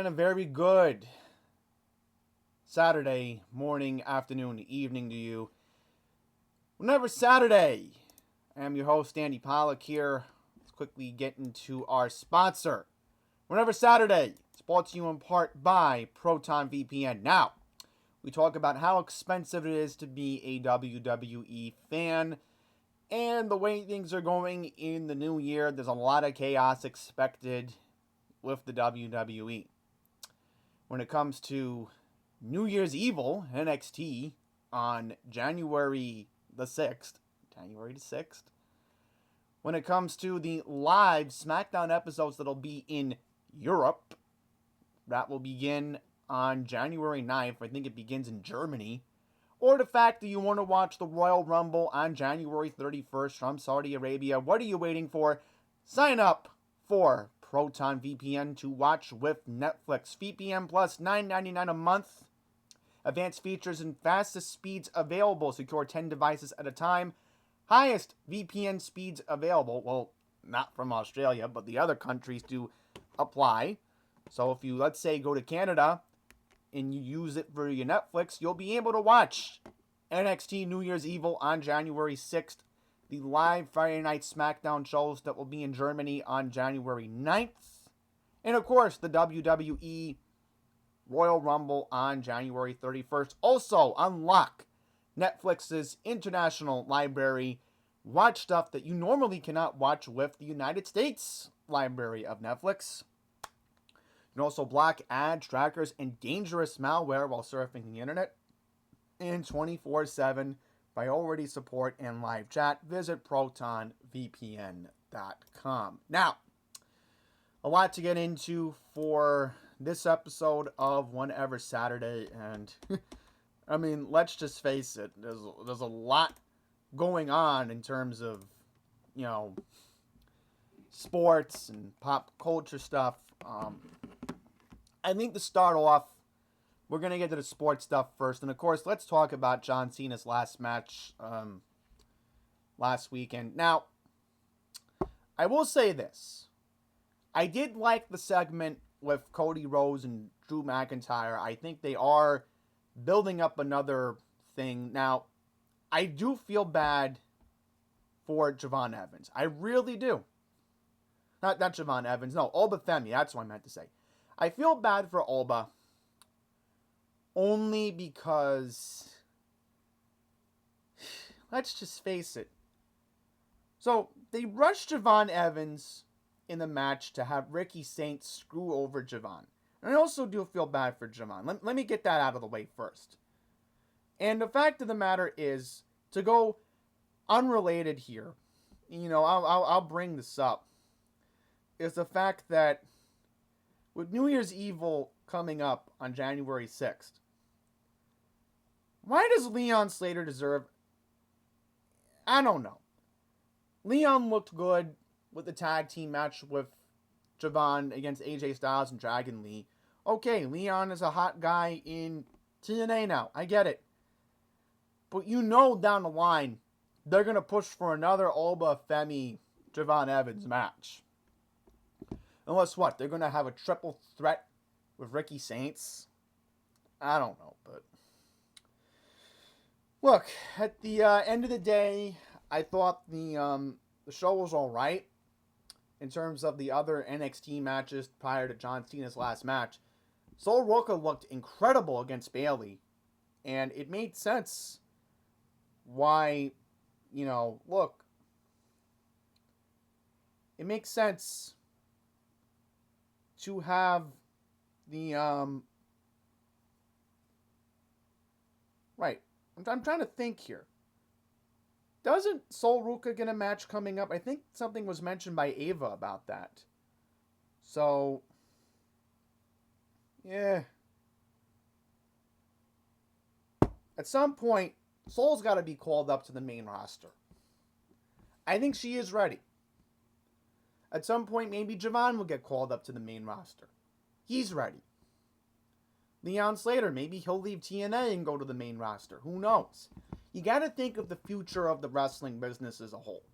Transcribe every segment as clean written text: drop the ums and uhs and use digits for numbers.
And a very good Saturday morning, afternoon, evening to you. Whenever Saturday, I am your host, Andy Pollock here. Let's quickly get into our sponsor. Whenever Saturday, it's brought to you in part by Proton VPN. Now, we talk about how expensive it is to be a WWE fan and the way things are going in the new year. There's a lot of chaos expected with the WWE. When it comes to New Year's Evil NXT on January the 6th, when it comes to the live SmackDown episodes that'll be in Europe, that will begin on January 9th. I think it begins in Germany. Or the fact that you want to watch the Royal Rumble on January 31st from Saudi Arabia. What are you waiting for? Sign up for Proton VPN to watch with Netflix. VPN Plus $9.99 a month. Advanced features and fastest speeds available. Secure 10 devices at a time. Highest VPN speeds available. Well, not from Australia, but the other countries do apply. So if you, let's say, go to Canada and you use it for your Netflix, you'll be able to watch NXT New Year's Evil on January 6th. The live Friday Night SmackDown shows that will be in Germany on January 9th. And of course, the WWE Royal Rumble on January 31st. Also, unlock Netflix's international library. Watch stuff that you normally cannot watch with the United States library of Netflix. You can also block ads, trackers, and dangerous malware while surfing the internet. And 24/7 priority support and live chat. Visit protonvpn.com. Now, a lot to get into for this episode of Whenever Saturday. And, I mean, let's just face it. There's a lot going on in terms of, sports and pop culture stuff. I think to start off, we're going to get to the sports stuff first. And, of course, let's talk about John Cena's last match last weekend. Now, I will say this. I did like the segment with Cody Rhodes and Drew McIntyre. I think they are building up another thing. Now, I do feel bad for Javon Evans. I really do. Not Javon Evans. No, Alba Femi. That's what I meant to say. I feel bad for Alba only because, let's just face it. So, they rushed Javon Evans in the match to have Ricky Saints screw over Javon. And I also do feel bad for Javon. Let me get that out of the way first. And the fact of the matter is, to go unrelated here, I'll bring this up, is the fact that with New Year's Evil coming up on January 6th, why does Leon Slater deserve... I don't know. Leon looked good with the tag team match with Javon against AJ Styles and Dragon Lee. Okay, Leon is a hot guy in TNA now. I get it. But down the line, they're going to push for another Alba Femi Javon Evans match. Unless what? They're going to have a triple threat with Ricky Saints? I don't know, but... Look, at the end of the day, I thought the show was alright. In terms of the other NXT matches prior to John Cena's last match, Sol Ruca looked incredible against Bayley. And it made sense why, look. It makes sense to have the, right. I'm trying to think here. Doesn't Sol Ruca get a match coming up? I think something was mentioned by Ava about that. So, yeah. At some point, Sol's got to be called up to the main roster. I think she is ready. At some point, maybe Javon will get called up to the main roster. He's ready. Leon Slater, maybe he'll leave TNA and go to the main roster. Who knows? You got to think of the future of the wrestling business as a whole.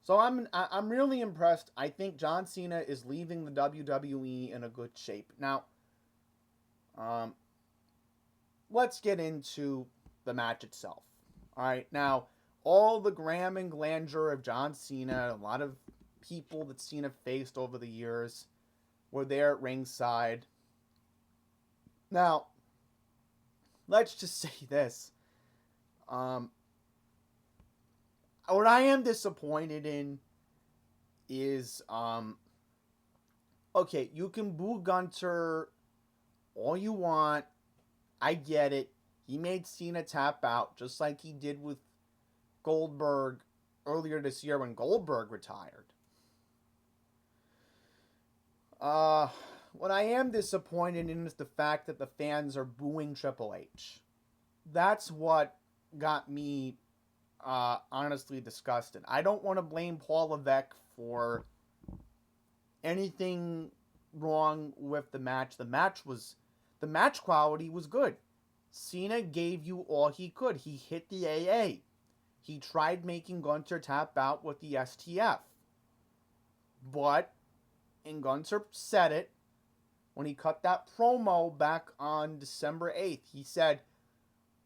So I'm really impressed. I think John Cena is leaving the WWE in a good shape. Now, um, let's get into the match itself. All right, now all the glam and grandeur of John Cena, a lot of people that Cena faced over the years were there at ringside. Now, let's just say this. Um, what I am disappointed in is, okay, you can boo Gunter all you want. I get it. He made Cena tap out just like he did with Goldberg earlier this year when Goldberg retired. What I am disappointed in is the fact that the fans are booing Triple H. That's what got me honestly disgusted. I don't want to blame Paul Levesque for anything wrong with the match. The match quality was good. Cena gave you all he could. He hit the AA. He tried making Gunter tap out with the STF. But, and Gunter said it, when he cut that promo back on December 8th, he said,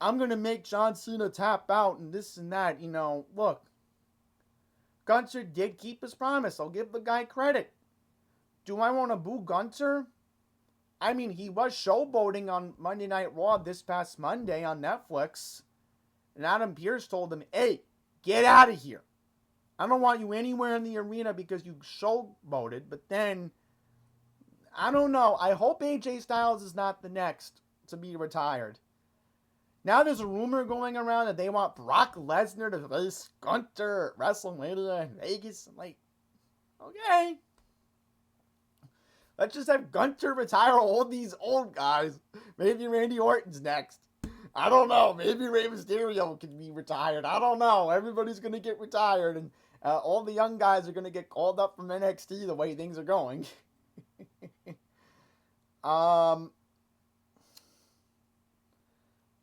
I'm going to make John Cena tap out and this and that. You know, look, Gunter did keep his promise. I'll give the guy credit. Do I want to boo Gunter? I mean, he was showboating on Monday Night Raw this past Monday on Netflix. And Adam Pearce told him, hey, get out of here. I don't want you anywhere in the arena because you showboated. But then, I don't know. I hope AJ Styles is not the next to be retired. Now there's a rumor going around that they want Brock Lesnar to face Gunter at WrestleMania in Vegas. I'm like, okay. Let's just have Gunter retire all these old guys. Maybe Randy Orton's next. I don't know. Maybe Rey Mysterio can be retired. I don't know. Everybody's going to get retired. And all the young guys are going to get called up from NXT the way things are going.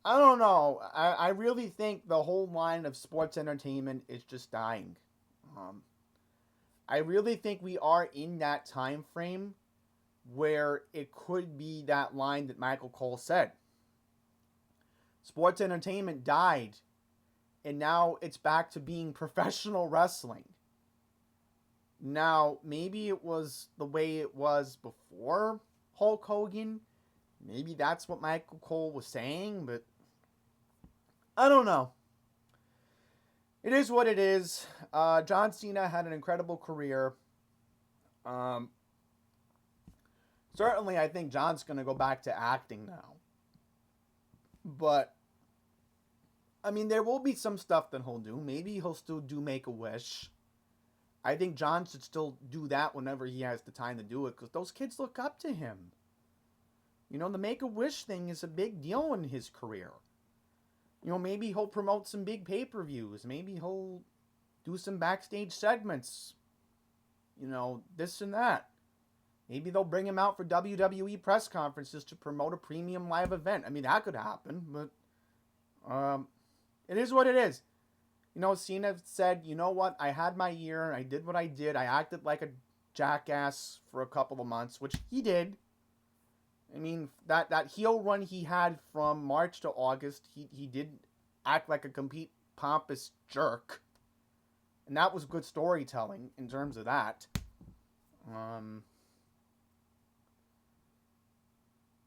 I don't know. I really think the whole line of sports entertainment is just dying. I really think we are in that time frame where it could be that line that Michael Cole said. Sports entertainment died, and now it's back to being professional wrestling. Now, maybe it was the way it was before Hulk Hogan. Maybe that's what Michael Cole was saying, but I don't know. It is what it is. John Cena had an incredible career. Certainly, I think John's going to go back to acting now. But, I mean, there will be some stuff that he'll do. Maybe he'll still do Make-A-Wish. I think John should still do that whenever he has the time to do it, because those kids look up to him. You know, the Make-A-Wish thing is a big deal in his career. You know, maybe he'll promote some big pay-per-views. Maybe he'll do some backstage segments. You know, this and that. Maybe they'll bring him out for WWE press conferences to promote a premium live event. I mean, that could happen, but it is what it is. You know, Cena said, you know what, I had my year, I did what I did, I acted like a jackass for a couple of months, which he did. I mean, that heel run he had from March to August, he did act like a complete pompous jerk. And that was good storytelling in terms of that.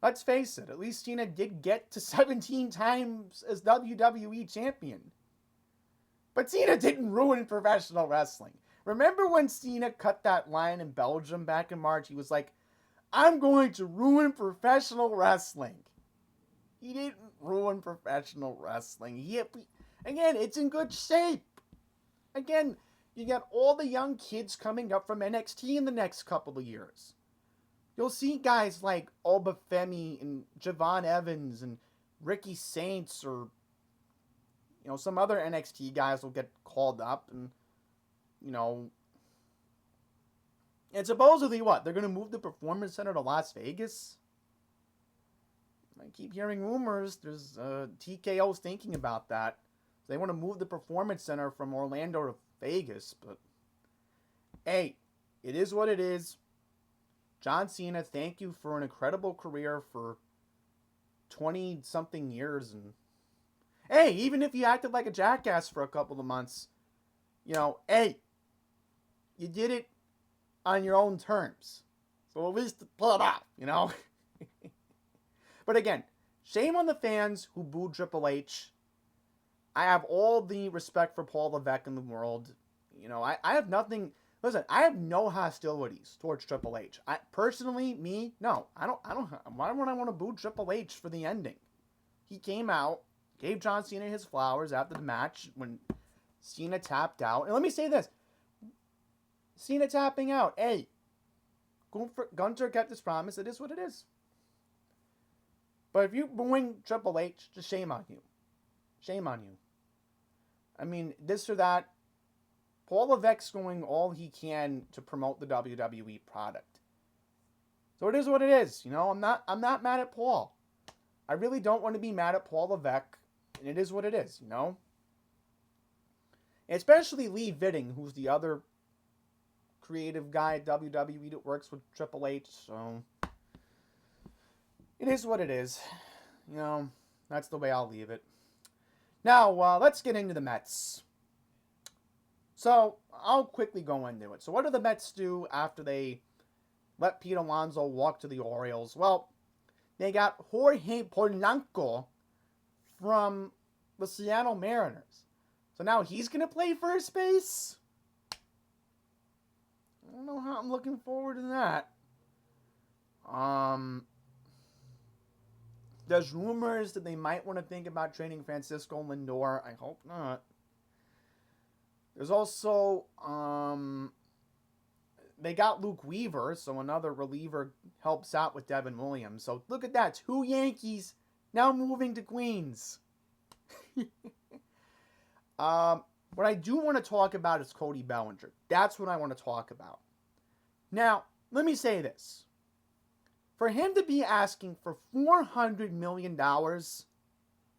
Let's face it, at least Cena did get to 17 times as WWE champion. But Cena didn't ruin professional wrestling. Remember when Cena cut that line in Belgium back in March? He was like, I'm going to ruin professional wrestling. He didn't ruin professional wrestling. Again, it's in good shape. Again, you got all the young kids coming up from NXT in the next couple of years. You'll see guys like Oba Femi and Javon Evans and Ricky Saints, or you know, some other NXT guys will get called up, and you know, and supposedly what? They're going to move the Performance Center to Las Vegas? I keep hearing rumors. There's TKO's thinking about that. They want to move the Performance Center from Orlando to Vegas, but Hey, it is what it is. John Cena, thank you for an incredible career for 20-something years. And hey, even if you acted like a jackass for a couple of months, hey, you did it on your own terms. So at least pull it off. But again, shame on the fans who booed Triple H. I have all the respect for Paul Levesque in the world. I have nothing. Listen, I have no hostilities towards Triple H. Personally, no, I don't. Why would I want to boo Triple H for the ending? He came out, gave John Cena his flowers after the match when Cena tapped out. And let me say this: Cena tapping out. Hey, Gunther kept his promise. It is what it is. But if you booing Triple H, just shame on you. Shame on you. I mean, this or that. Paul Levesque's going all he can to promote the WWE product. So it is what it is. I'm not mad at Paul. I really don't want to be mad at Paul Levesque. And it is what it is, Especially Lee Vitting, who's the other creative guy at WWE that works with Triple H. So it is what it is. That's the way I'll leave it. Now, let's get into the Mets. So, I'll quickly go into it. So, what do the Mets do after they let Pete Alonso walk to the Orioles? Well, they got Jorge Polanco from the Seattle Mariners. So, now he's going to play first base? I don't know how I'm looking forward to that. There's rumors that they might want to think about trading Francisco Lindor. I hope not. There's also, they got Luke Weaver, so another reliever helps out with Devin Williams. So look at that, 2 Yankees now moving to Queens. What I do want to talk about is Cody Bellinger. That's what I want to talk about. Now, let me say this. For him to be asking for $400 million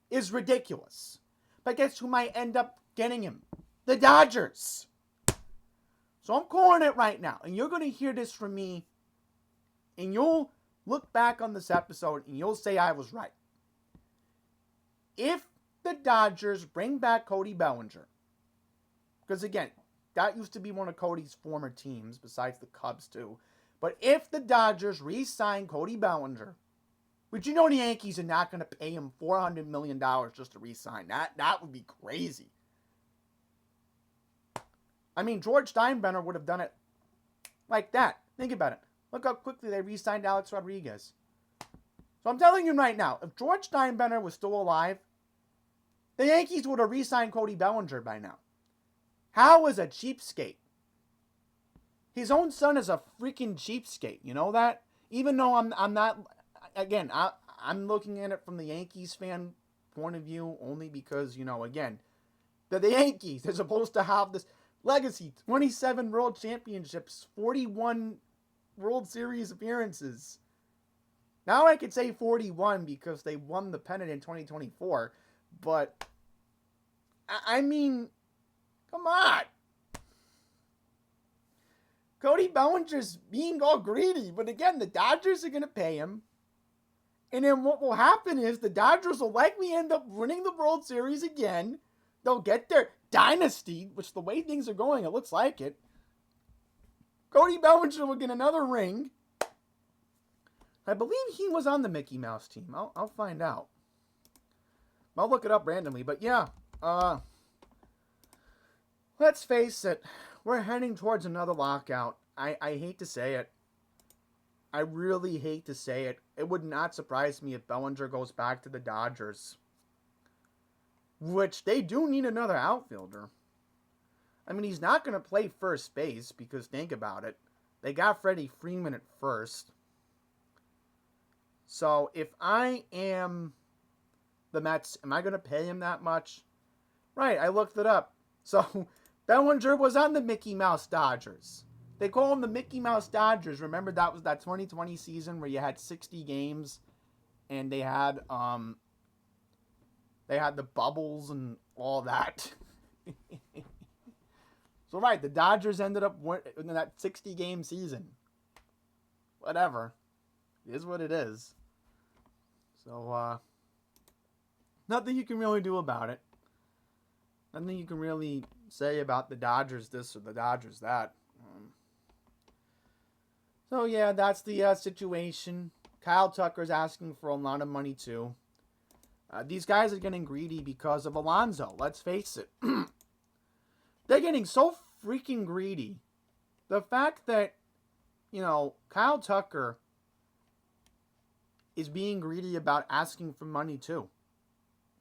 is ridiculous. But guess who might end up getting him? The Dodgers. So I'm calling it right now. And you're going to hear this from me. And you'll look back on this episode and you'll say I was right. If the Dodgers bring back Cody Bellinger, because again, that used to be one of Cody's former teams, besides the Cubs too. But if the Dodgers re-sign Cody Bellinger, but the Yankees are not going to pay him $400 million just to re-sign. That would be crazy. I mean, George Steinbrenner would have done it like that. Think about it. Look how quickly they re-signed Alex Rodriguez. So I'm telling you right now, if George Steinbrenner was still alive, the Yankees would have re-signed Cody Bellinger by now. Howe is a cheapskate. His own son is a freaking cheapskate. You know that? Even though I'm not, again, I'm looking at it from the Yankees fan point of view only because, again, the Yankees, they're supposed to have this legacy, 27 World Championships, 41 World Series appearances. Now I could say 41 because they won the pennant in 2024, but I mean, come on. Cody Bellinger's being all greedy, but again, the Dodgers are going to pay him. And then what will happen is the Dodgers will likely end up winning the World Series again. They'll get their dynasty, which the way things are going, it looks like it. Cody Bellinger will get another ring. I believe he was on the Mickey Mouse team. I'll find out. I'll look it up randomly. But yeah, let's face it. We're heading towards another lockout. I hate to say it. I really hate to say it. It would not surprise me if Bellinger goes back to the Dodgers. Which they do need another outfielder. I mean, he's not going to play first base because think about it. They got Freddie Freeman at first. So if I am the Mets, am I going to pay him that much? Right, I looked it up. So Bellinger was on the Mickey Mouse Dodgers. They call them the Mickey Mouse Dodgers. Remember that was that 2020 season where you had 60 games and they had the bubbles and all that. So, right, the Dodgers ended up in that 60-game season. Whatever. It is what it is. So, nothing you can really do about it. Nothing you can really say about the Dodgers this or the Dodgers that. So, yeah, that's the situation. Kyle Tucker's asking for a lot of money, too. These guys are getting greedy because of Alonso. Let's face it. They're getting so freaking greedy. The fact that, Kyle Tucker is being greedy about asking for money, too.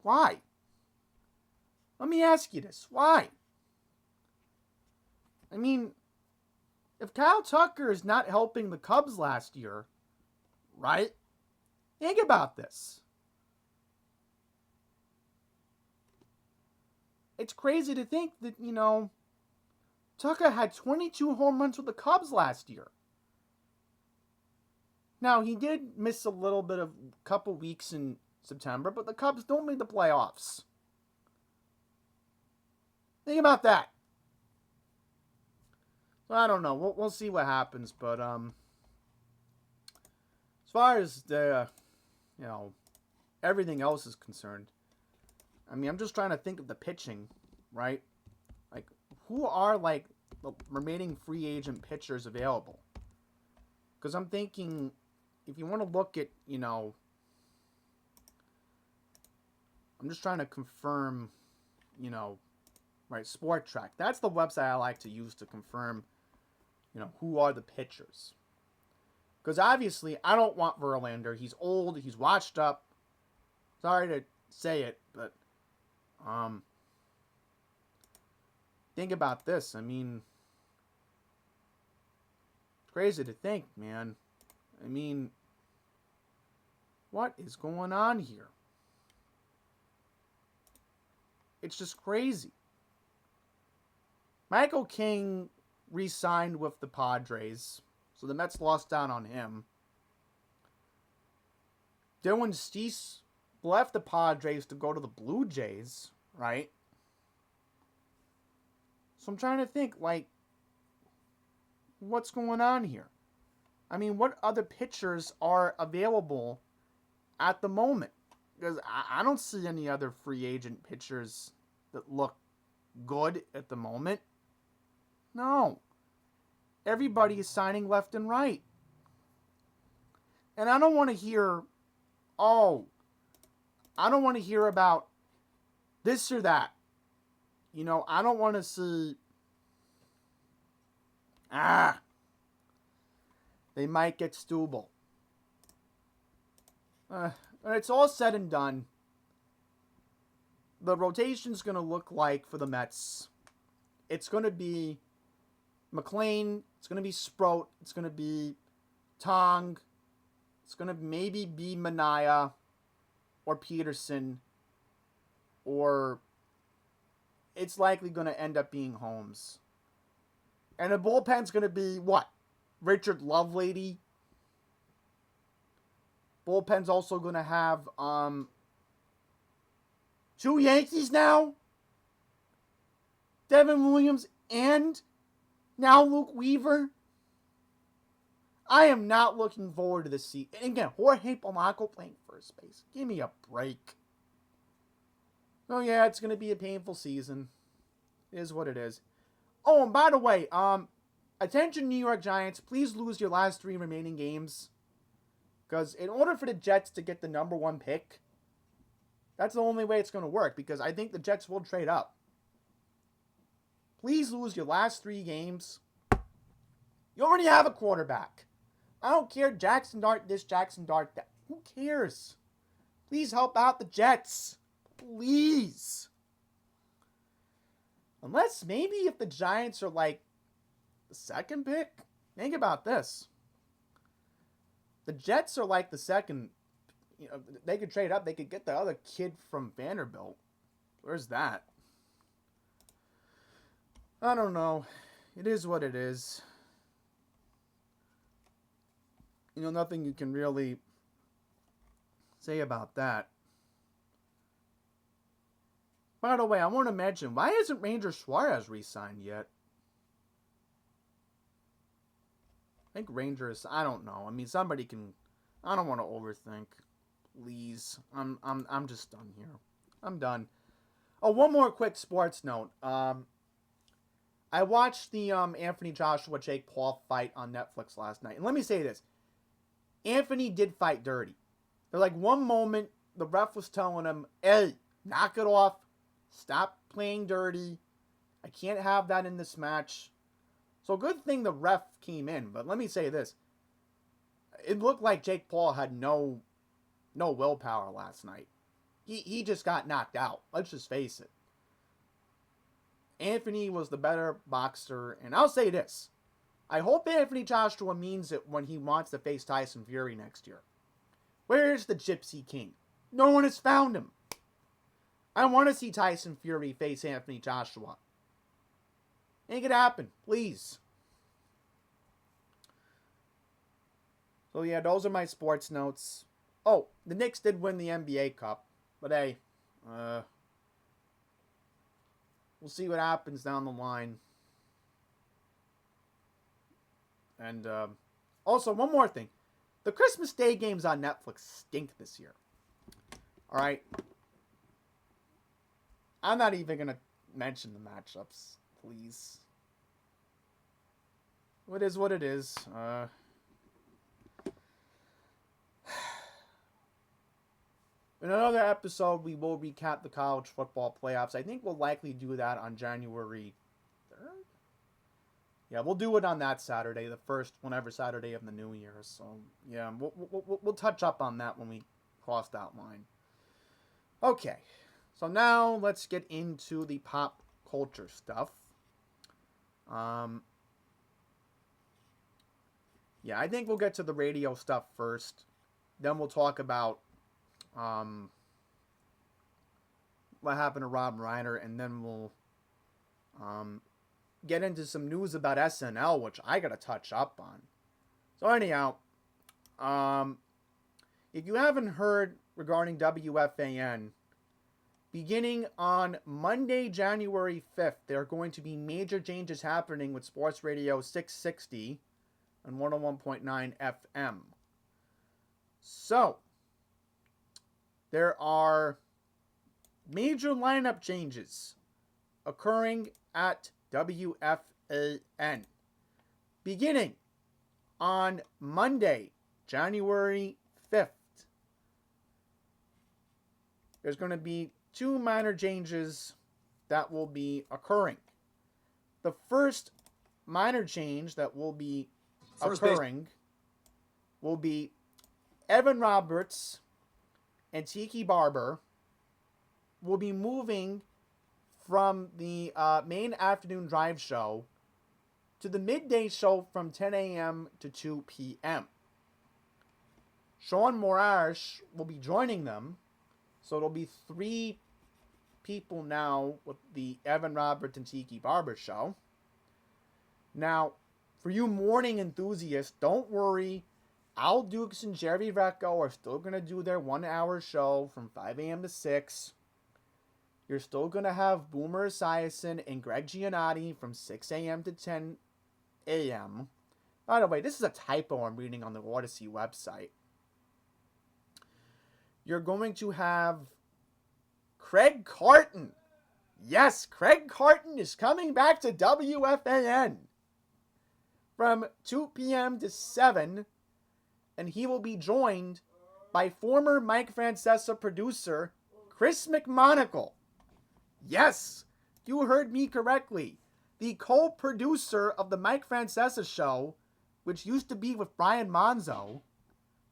Why? Let me ask you this. Why? I mean, if Kyle Tucker is not helping the Cubs last year, right? Think about this. It's crazy to think that, Tucker had 22 home runs with the Cubs last year. Now, he did miss a little bit of a couple weeks in September, but the Cubs don't make the playoffs. Think about that. So I don't know. We'll see what happens, but as far as the everything else is concerned, I mean, I'm just trying to think of the pitching, right? Like, who are the remaining free agent pitchers available? Because I'm thinking, if you want to look at, I'm just trying to confirm, right, Sport Track. That's the website I like to use to confirm, who are the pitchers. Because obviously, I don't want Verlander. He's old. He's washed up. Sorry to say it, but think about this. I mean, it's crazy to think, man. I mean, what is going on here? It's just crazy. Michael King re-signed with the Padres, so the Mets lost out on him. Dylan Cease left the Padres to go to the Blue Jays, right? So I'm trying to think, what's going on here? I mean, what other pitchers are available at the moment? Because I don't see any other free agent pitchers that look good at the moment. No. Everybody is signing left and right. And I don't want to hear, I don't want to hear about this or that. I don't want to see, they might get Stubble. When it's all said and done, the rotation's going to look like for the Mets. It's going to be McLean. It's going to be Sprout. It's going to be Tong. It's going to maybe be Manaea or Peterson. Or it's likely going to end up being Holmes. And the bullpen's going to be what? Richard Lovelady. Bullpen's also going to have 2 Yankees now. Devin Williams and now Luke Weaver. I am not looking forward to this season. And again, Jorge Polanco playing first base. Give me a break. Oh yeah, it's going to be a painful season. It is what it is. Oh, and by the way, attention New York Giants, please lose your last 3 remaining games. Because in order for the Jets to get the number 1 pick, that's the only way it's going to work. Because I think the Jets will trade up. Please lose your last 3 games. You already have a quarterback. I don't care Jackson Dart this, Jackson Dart that. Who cares? Please help out the Jets. Please. Unless maybe if the Giants are the 2nd pick. Think about this. The Jets are the 2nd. They could trade up. They could get the other kid from Vanderbilt. Where's that? I don't know. It is what it is. Nothing you can really say about that. By the way, I want to mention, why hasn't Ranger Suarez re-signed yet? I think Rangers. I don't know. I mean, somebody can. I don't want to overthink. Please, I'm just done here. I'm done. Oh, one more quick sports note. I watched the Anthony Joshua Jake Paul fight on Netflix last night, and let me say this: Anthony did fight dirty. There's like one moment the ref was telling him, "Hey, knock it off. Stop playing dirty. I can't have that in this match." So good thing the ref came in. But let me say this: it looked like Jake Paul had no willpower last night. He just got knocked out. Let's just face it. Anthony was the better boxer, and I'll say this: I hope Anthony Joshua means it when he wants to face Tyson Fury next year. Where's the Gypsy King? No one has found him. I want to see Tyson Fury face Anthony Joshua. Make it happen, please. So yeah, those are my sports notes. Oh, the Knicks did win the NBA Cup, but hey, we'll see what happens down the line. And also, one more thing. The Christmas Day games on Netflix stink this year. Alright? I'm not even going to mention the matchups, please. What is what it is. In another episode, we will recap the college football playoffs. I think we'll likely do that on January 3rd? Yeah, we'll do it on that Saturday, the first, whenever Saturday of the new year. So, yeah, we'll touch up on that when we cross that line. Okay, so now let's get into the pop culture stuff. Yeah, I think we'll get to the radio stuff first. Then we'll talk about what happened to Rob Reiner, and then we'll get into some news about SNL, which I gotta touch up on. So anyhow, if you haven't heard regarding WFAN, beginning on Monday, January 5th, there are going to be major changes happening with Sports Radio 660 and 101.9 FM. So, there are major lineup changes occurring at WFAN. Beginning on Monday, January 5th, there's going to be two minor changes that will be occurring. The first minor change that will be occurring will be Evan Roberts and Tiki Barber will be moving from the main afternoon drive show to the midday show from 10 a.m. to 2 p.m. Sean Morash will be joining them, so it'll be three people now with the Evan Roberts and Tiki Barber show. Now, for you morning enthusiasts, don't worry. Al Dukes and Jerry Recco are still going to do their 1 hour show from 5 a.m. to 6. You're still going to have Boomer Esiason and Greg Giannotti from 6 a.m. to 10 a.m. By the way, this is a typo I'm reading on the Odyssey website. You're going to have Craig Carton. Yes, Craig Carton is coming back to WFAN from 2 p.m. to 7, and he will be joined by former Mike Francesa producer Chris McMonagle. Yes, you heard me correctly. The co-producer of the Mike Francesa show, which used to be with Brian Monzo,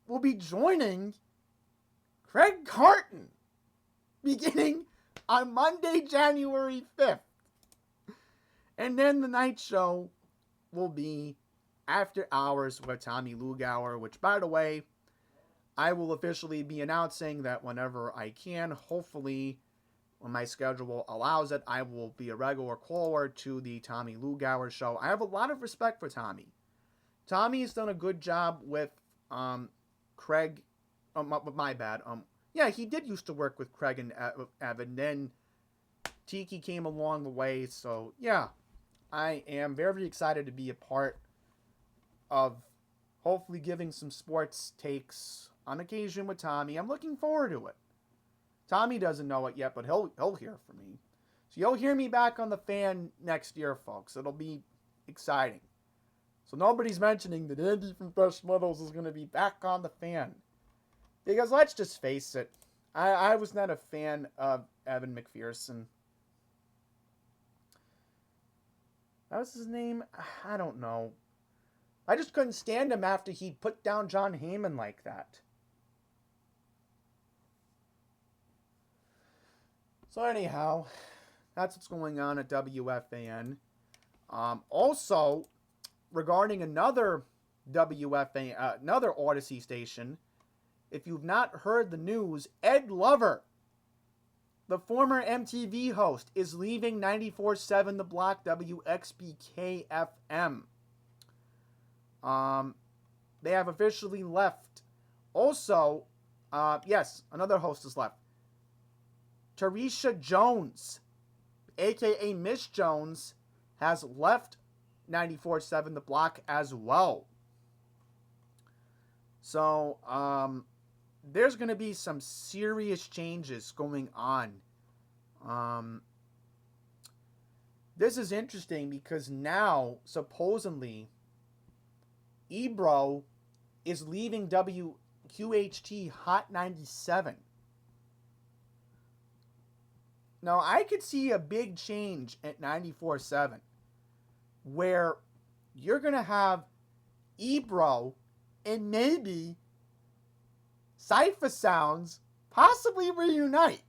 will be joining Craig Carton beginning on Monday, January 5th. And then the night show will be After Hours with Tommy Lugauer, which, by the way, I will officially be announcing that whenever I can, hopefully, when my schedule allows it, I will be a regular caller to the Tommy Lugauer show. I have a lot of respect for Tommy. Tommy's done a good job with Craig. My bad. Yeah, he did used to work with Craig and Evan. Then Tiki came along the way. So, yeah, I am very excited to be a part of hopefully giving some sports takes on occasion with Tommy. I'm looking forward to it. Tommy doesn't know it yet, but he'll hear from me. So you'll hear me back on the Fan next year, folks. It'll be exciting. So nobody's mentioning that Andy from Fresh Meadows is going to be back on the Fan. Because let's just face it, I was not a fan of Evan McPherson. That was his name? I don't know. I just couldn't stand him after he put down John Heyman like that. So anyhow, that's what's going on at WFAN. Also, regarding another WFAN, another Odyssey station, if you've not heard the news, Ed Lover, the former MTV host, is leaving 94.7 The Block WXBK FM. They have officially left. Also, yes, another host has left. Tarisha Jones, aka Miss Jones, has left 94.7 The Block as well. So, there's going to be some serious changes going on. This is interesting because now, supposedly, Ebro is leaving WQHT Hot 97. Now, I could see a big change at 94.7 where you're going to have Ebro and maybe Cypher Sounds possibly reunite.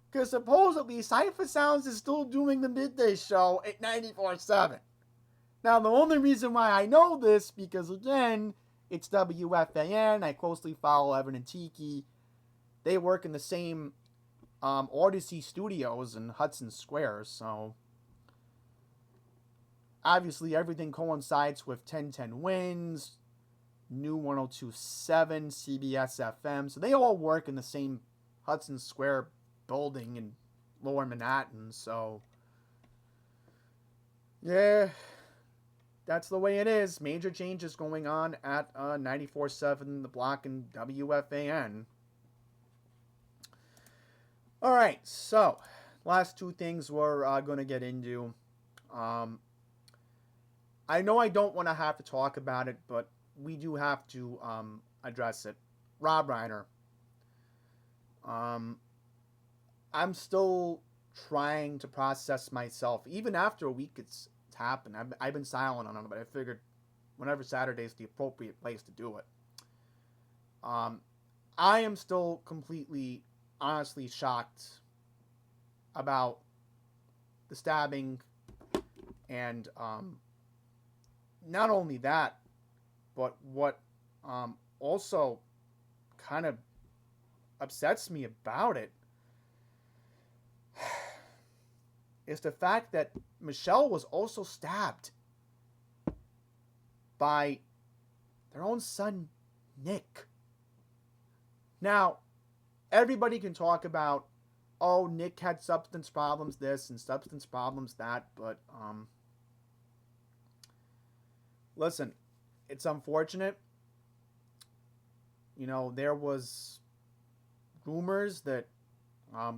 Because supposedly Cypher Sounds is still doing the midday show at 94.7. Now, the only reason why I know this, because again, it's WFAN. I closely follow Evan and Tiki. They work in the same Odyssey Studios in Hudson Square, so obviously everything coincides with 1010 Wins, New 102.7, CBS FM, so they all work in the same Hudson Square building in Lower Manhattan, so yeah, that's the way it is. Major changes going on at 94.7 The Block and WFAN. Alright, so last two things we're going to get into. I know I don't want to have to talk about it, but we do have to address it. Rob Reiner. I'm still trying to process myself. Even after a week it's happened. I've been silent on it, but I figured whenever Saturday is the appropriate place to do it. I am still completely, honestly shocked about the stabbing, and not only that, but what also kind of upsets me about it is the fact that Michelle was also stabbed by their own son, Nick. Now, everybody can talk about, oh, Nick had substance problems this and substance problems that, but listen, it's unfortunate. You know, there was rumors that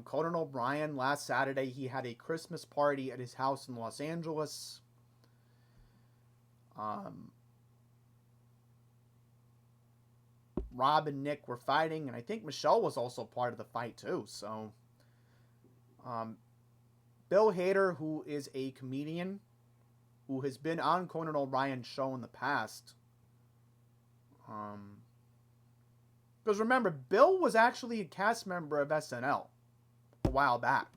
Conan O'Brien, last Saturday, he had a Christmas party at his house in Los Angeles. Rob and Nick were fighting, and I think Michelle was also part of the fight too. So, Bill Hader, who is a comedian who has been on Conan O'Brien's show in the past, because remember, Bill was actually a cast member of SNL a while back.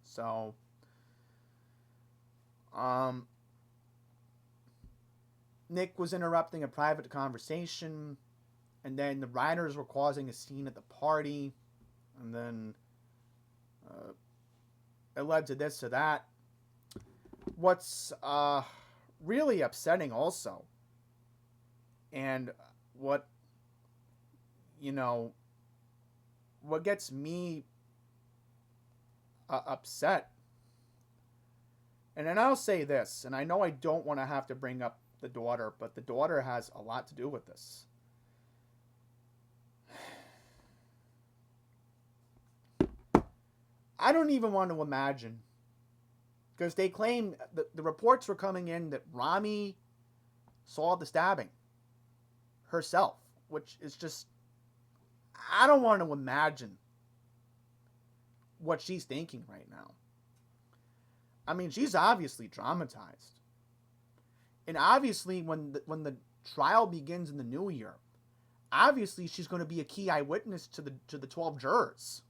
So, Nick was interrupting a private conversation, and then the writers were causing a scene at the party, and then it led to this or that. What's really upsetting also, and what gets me upset, and then I'll say this, and I know I don't want to have to bring up the daughter, but the daughter has a lot to do with this. I don't even want to imagine, because they claim the reports were coming in that Rami saw the stabbing herself, which is just, I don't want to imagine what she's thinking right now. I mean, she's obviously traumatized. And obviously, when the trial begins in the new year, obviously she's going to be a key eyewitness to the 12 jurors.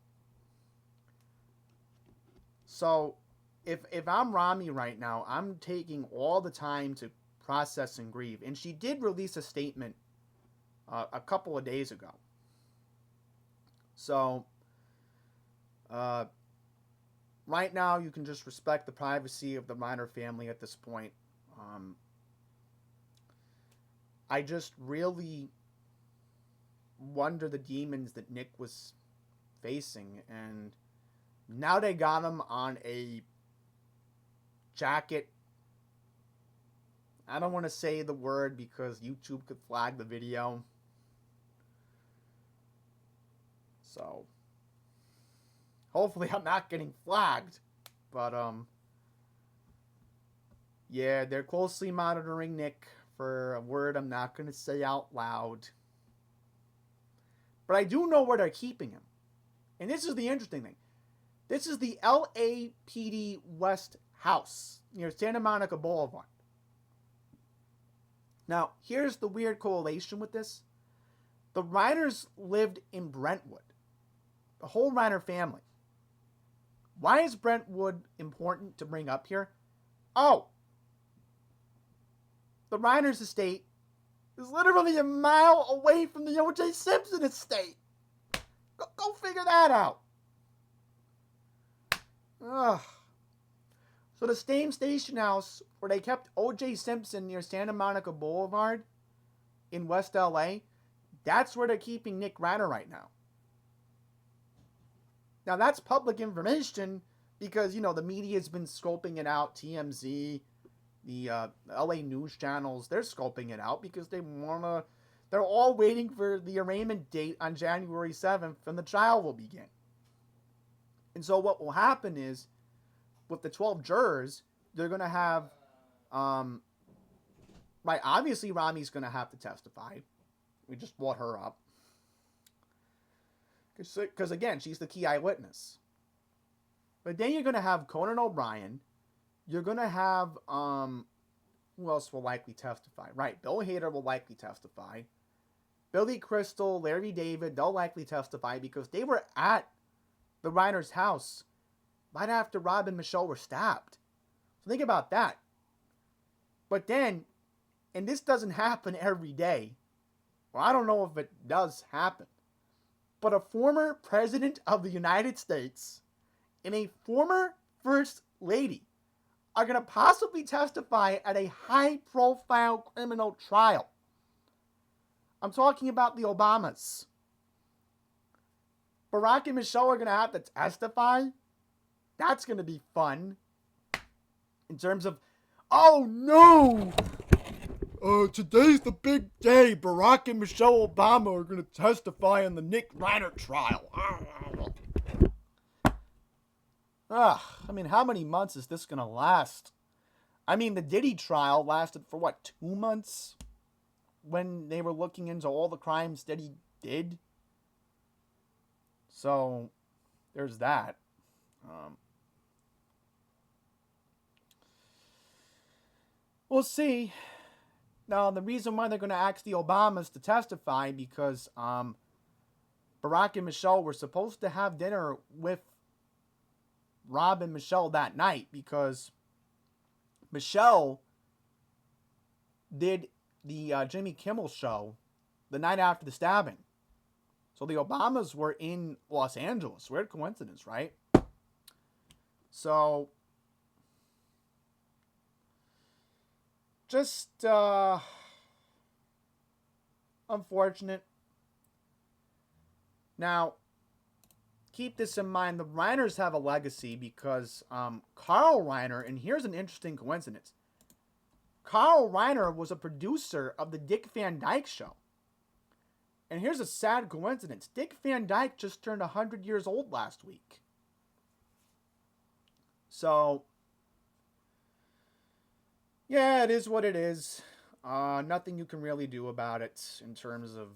So, if I'm Rami right now, I'm taking all the time to process and grieve. And she did release a statement a couple of days ago. So, right now, you can just respect the privacy of the Reiner family at this point. I just really wonder the demons that Nick was facing, and now they got him on a jacket. I don't want to say the word because YouTube could flag the video. So, hopefully I'm not getting flagged. But, yeah, they're closely monitoring Nick for a word I'm not going to say out loud. But I do know where they're keeping him. And this is the interesting thing. This is the LAPD West House near Santa Monica Boulevard. Now, here's the weird correlation with this. The Reiners lived in Brentwood. The whole Reiner family. Why is Brentwood important to bring up here? Oh, the Reiners estate is literally a mile away from the O.J. Simpson estate. Go figure that out. Ugh. So the same station house where they kept O.J. Simpson near Santa Monica Boulevard in West L.A., that's where they're keeping Nick Reiner right now. Now, that's public information because, you know, the media's been scoping it out. TMZ, the LA news channels, they're scoping it out because they're all waiting for the arraignment date on January 7th and the trial will begin. And so what will happen is, with the 12 jurors, they're going to have, right, obviously Rami's going to have to testify. We just brought her up. Because, again, she's the key eyewitness. But then you're going to have Conan O'Brien. You're going to have, who else will likely testify? Right, Bill Hader will likely testify. Billy Crystal, Larry David, they'll likely testify because they were at the Reiner's house right after Rob and Michelle were stabbed. So think about that. But then, and this doesn't happen every day. Well, I don't know if it does happen. But a former president of the United States and a former first lady are going to possibly testify at a high-profile criminal trial. I'm talking about the Obamas. Barack and Michelle are going to have to testify. That's going to be fun. In terms of, oh no! Today's the big day. Barack and Michelle Obama are going to testify in the Nick Reiner trial. I mean, how many months is this going to last? I mean, the Diddy trial lasted for, what, 2 months? When they were looking into all the crimes that he did? So, there's that. We'll see. Now, the reason why they're going to ask the Obamas to testify because Barack and Michelle were supposed to have dinner with Rob and Michelle that night because Michelle did the Jimmy Kimmel show the night after the stabbing. So the Obamas were in Los Angeles. Weird coincidence, right? So, just unfortunate. Now, keep this in mind. The Reiners have a legacy because Carl Reiner, and here's an interesting coincidence. Carl Reiner was a producer of the Dick Van Dyke Show. And here's a sad coincidence. Dick Van Dyke just turned 100 years old last week. So, yeah, it is what it is. Nothing you can really do about it in terms of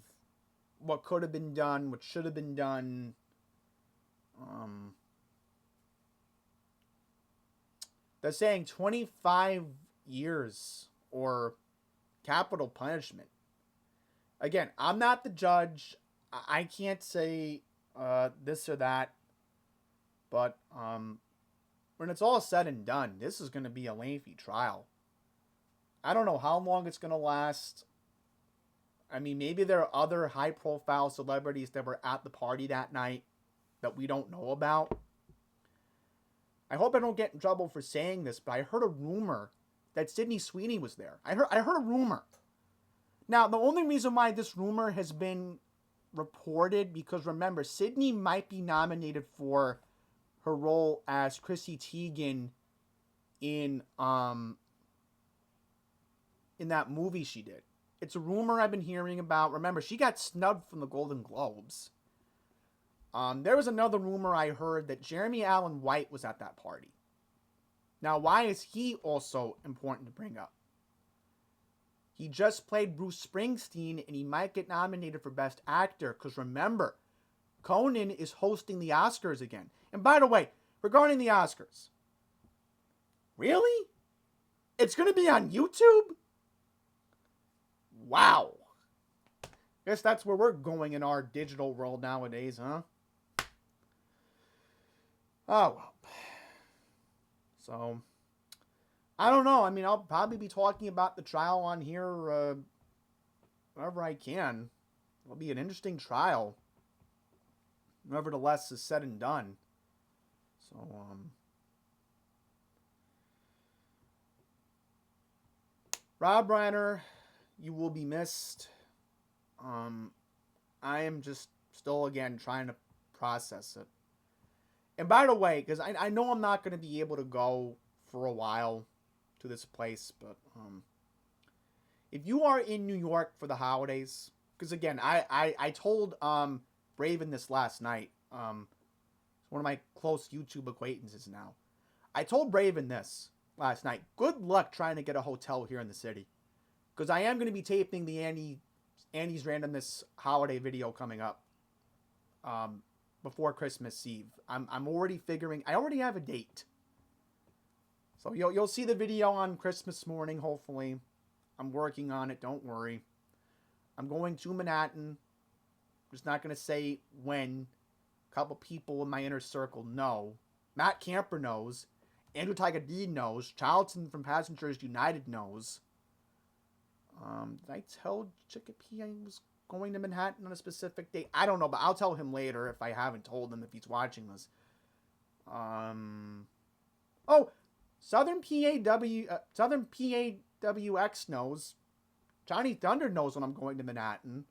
what could have been done, what should have been done. They're saying 25 years or capital punishment. Again, I'm not the judge. I can't say this or that. But when it's all said and done, this is going to be a lengthy trial. I don't know how long it's going to last. I mean, maybe there are other high-profile celebrities that were at the party that night that we don't know about. I hope I don't get in trouble for saying this, but I heard a rumor that Sydney Sweeney was there. I heard a rumor. Now, the only reason why this rumor has been reported, because remember, Sydney might be nominated for her role as Chrissy Teigen in that movie she did. It's a rumor I've been hearing about. Remember, she got snubbed from the Golden Globes. There was another rumor I heard that Jeremy Allen White was at that party. Now, why is he also important to bring up? He just played Bruce Springsteen, and he might get nominated for Best Actor, because remember, Conan is hosting the Oscars again. And by the way, regarding the Oscars, really? It's going to be on YouTube? Wow. Guess that's where we're going in our digital world nowadays, huh? Oh, well. So, I don't know. I mean, I'll probably be talking about the trial on here whenever I can. It'll be an interesting trial. Nevertheless, is said and done. So, Rob Reiner, you will be missed. I am just still, again, trying to process it. And by the way, because I know I'm not going to be able to go for a while to this place, but if you are in New York for the holidays, because again, I told Braven this last night. One of my close YouTube acquaintances now. I told Braven this last night. Good luck trying to get a hotel here in the city, because I am going to be taping the Andy's Randomness holiday video coming up before Christmas Eve. I'm already figuring. I already have a date, so you'll see the video on Christmas morning. Hopefully, I'm working on it. Don't worry. I'm going to Manhattan. Just not going to say when. A couple people in my inner circle know. Matt Camper knows. Andrew Tiger D knows. Charlton from Passengers United knows. Did I tell Chicopee I was going to Manhattan on a specific date? I don't know, but I'll tell him later if I haven't told him, if he's watching this. Oh, Southern PAWX knows. Johnny Thunder knows when I'm going to Manhattan.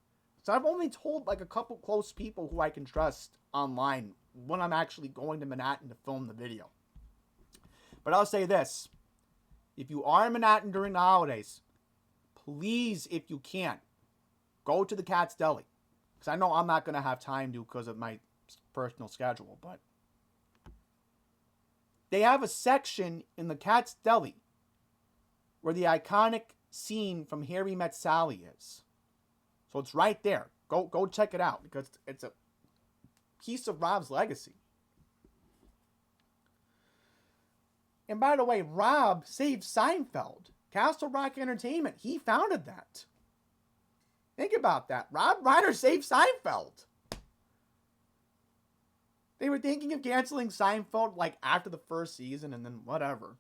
So I've only told like a couple close people who I can trust online when I'm actually going to Manhattan to film the video. But I'll say this. If you are in Manhattan during the holidays, please, if you can, go to the Cat's Deli. Because I know I'm not going to have time to because of my personal schedule. But they have a section in the Cat's Deli where the iconic scene from Harry Met Sally is. So it's right there. Go check it out because it's a piece of Rob's legacy. And by the way, Rob saved Seinfeld. Castle Rock Entertainment. He founded that. Think about that. Rob Reiner saved Seinfeld. They were thinking of canceling Seinfeld like after the first season and then whatever.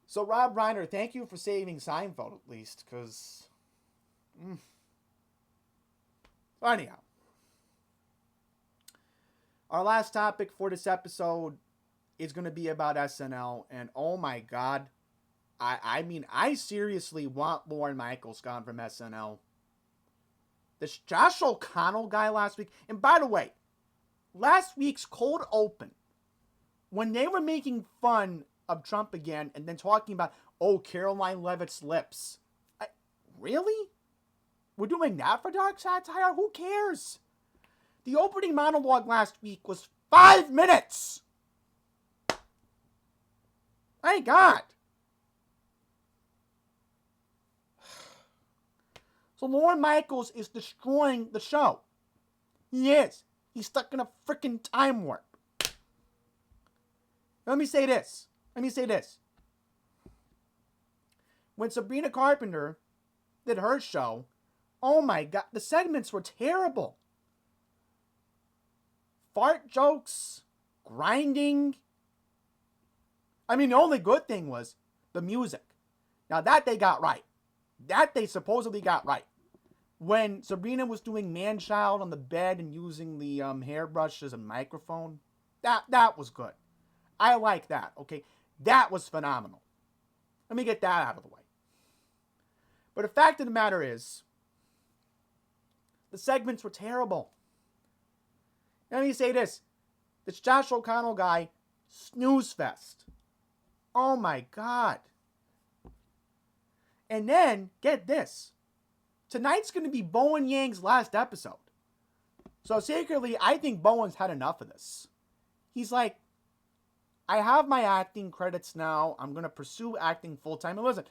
So Rob Reiner, thank you for saving Seinfeld at least, because... So anyhow. Our last topic for this episode is going to be about SNL. And oh my God. I mean, I seriously want Lorne Michaels gone from SNL. This Josh O'Connell guy last week. And by the way, last week's cold open, when they were making fun of Trump again and then talking about, Oh, Caroline Leavitt's lips. Really? We're doing that for dark satire? Who cares? The opening monologue last week was 5 minutes. My God. So Lorne Michaels is destroying the show. He is. He's stuck in a freaking time warp. Let me say this. When Sabrina Carpenter did her show, oh my God, the segments were terrible. Fart jokes, grinding. I mean, the only good thing was the music. Now that they got right. That they supposedly got right. When Sabrina was doing Man-Child on the bed and using the hairbrush as a microphone, that was good. I like that, okay? That was phenomenal. Let me get that out of the way. But the fact of the matter is, the segments were terrible. Let me say this. This Josh O'Connell guy, snooze fest. Oh my God. And then, get this. Tonight's going to be Bowen Yang's last episode. So secretly, I think Bowen's had enough of this. He's like, I have my acting credits now. I'm going to pursue acting full-time. And listen,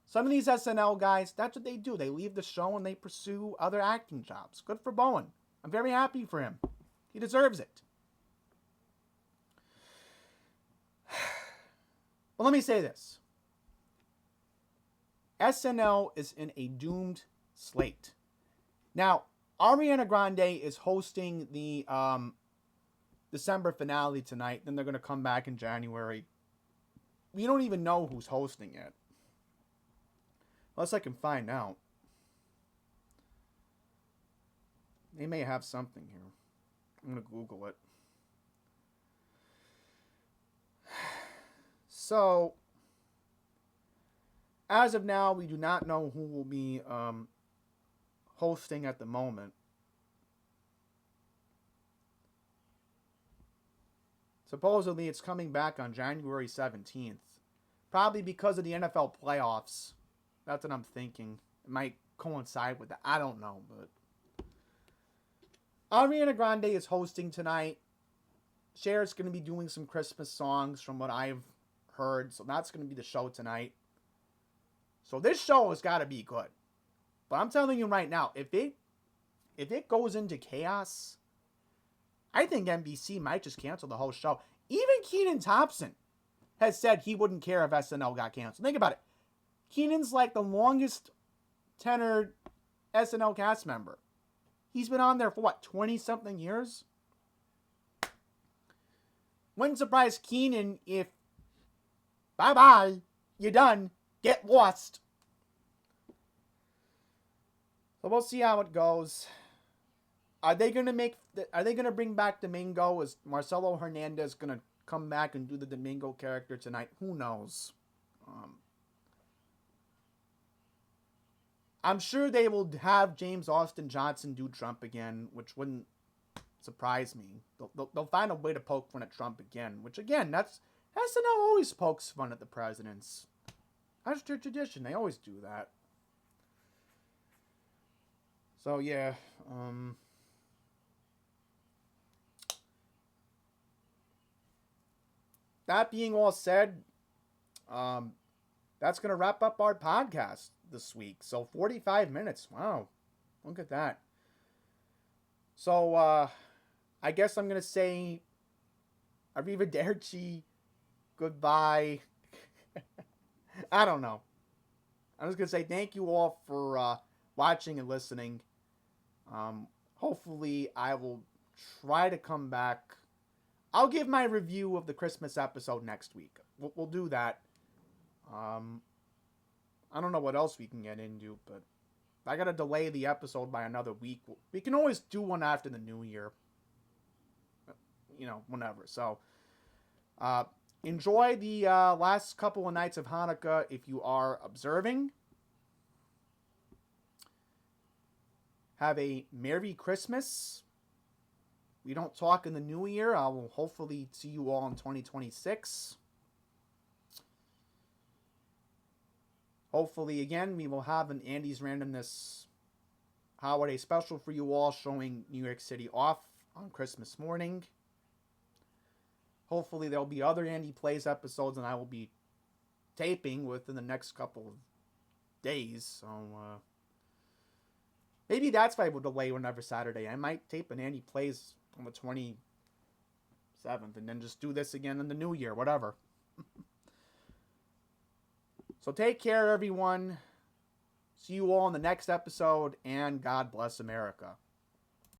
some of these SNL guys, that's what they do. They leave the show and they pursue other acting jobs. Good for Bowen. I'm very happy for him. He deserves it. Well, let me say this. SNL is in a doomed slate. Now, Ariana Grande is hosting the December finale tonight. Then they're going to come back in January. We don't even know who's hosting it. Unless I can find out. They may have something here. I'm going to Google it. So, as of now, we do not know who will be hosting at the moment. Supposedly, it's coming back on January 17th. Probably because of the NFL playoffs. That's what I'm thinking. It might coincide with that. I don't know, but Ariana Grande is hosting tonight. Cher's going to be doing some Christmas songs from what I've heard. So that's going to be the show tonight. So this show has got to be good. But I'm telling you right now, if it goes into chaos, I think NBC might just cancel the whole show. Even Kenan Thompson has said he wouldn't care if SNL got canceled. Think about it. Kenan's like the longest tenured SNL cast member. He's been on there for what, 20-something years? Wouldn't surprise Kenan if, bye-bye, you're done, get lost. So we'll see how it goes. Are they gonna bring back Domingo? Is Marcelo Hernandez gonna come back and do the Domingo character tonight? Who knows? I'm sure they will have James Austin Johnson do Trump again, which wouldn't surprise me. They'll find a way to poke fun at Trump again, which again, that's SNL always pokes fun at the presidents. That's their tradition. They always do that. So yeah, that being all said, that's going to wrap up our podcast this week. So 45 minutes. Wow. Look at that. So, I guess I'm going to say arrivederci, goodbye. I don't know. I'm just going to say thank you all for watching and listening. Hopefully I will try to come back. I'll give my review of the Christmas episode next week. We'll do that. I don't know what else we can get into, but I gotta delay the episode by another week. We can always do one after the new year. Whenever. So, enjoy the last couple of nights of Hanukkah if you are observing. Have a Merry Christmas. We don't talk in the new year. I will hopefully see you all in 2026. Hopefully, again, we will have an Andy's Randomness holiday special for you all, showing New York City off on Christmas morning. Hopefully, there'll be other Andy Plays episodes, and I will be taping within the next couple of days. So, maybe that's why I will delay whenever Saturday. I might tape an Andy Plays on the 27th, and then just do this again in the new year, whatever. So take care, everyone. See you all in the next episode, and God bless America.